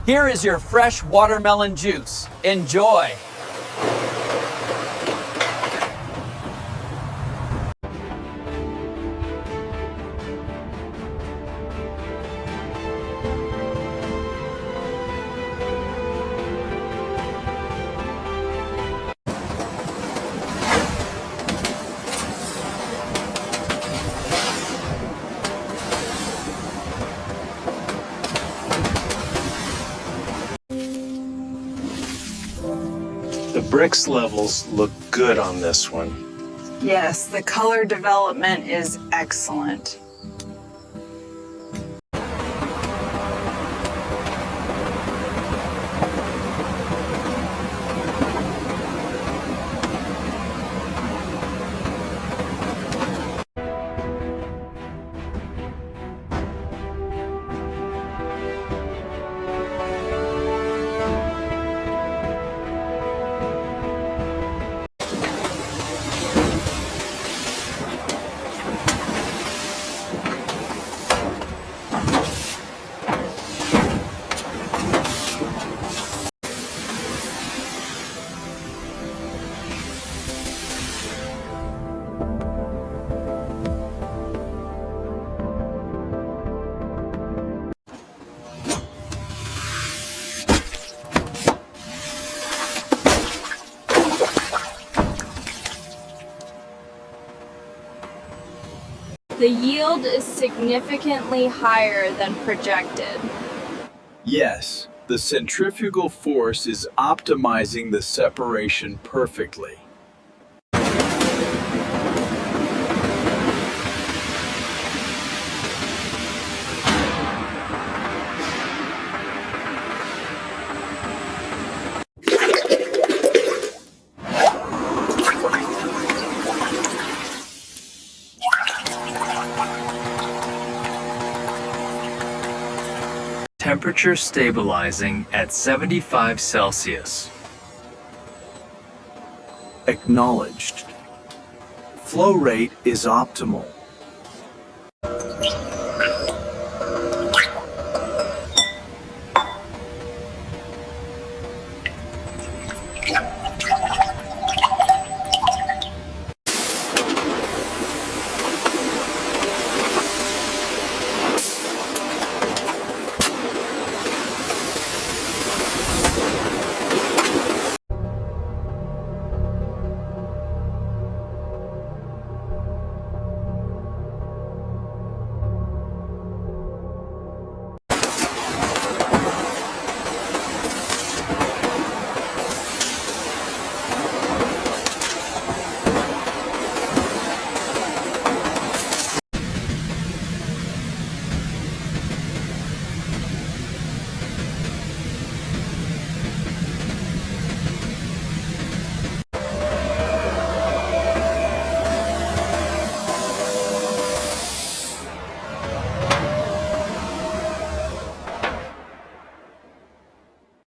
Here is your fresh watermelon juice. Enjoy! The bricks levels look good on this one. Yes, the color development is excellent. The yield is significantly higher than projected. Yes, the centrifugal force is optimizing the separation perfectly. Temperature stabilizing at 75 Celsius. Acknowledged. Flow rate is optimal.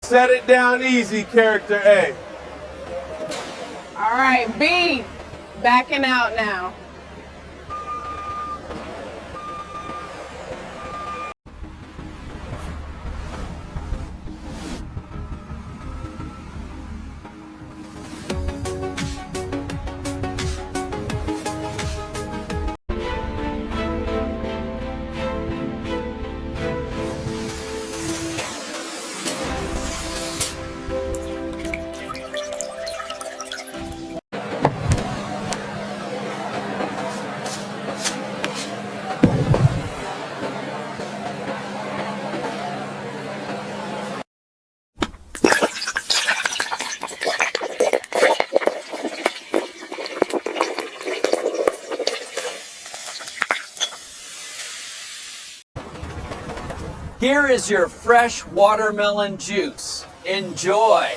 Set it down easy, character A. All right, B, backing out now. Here is your fresh watermelon juice. Enjoy!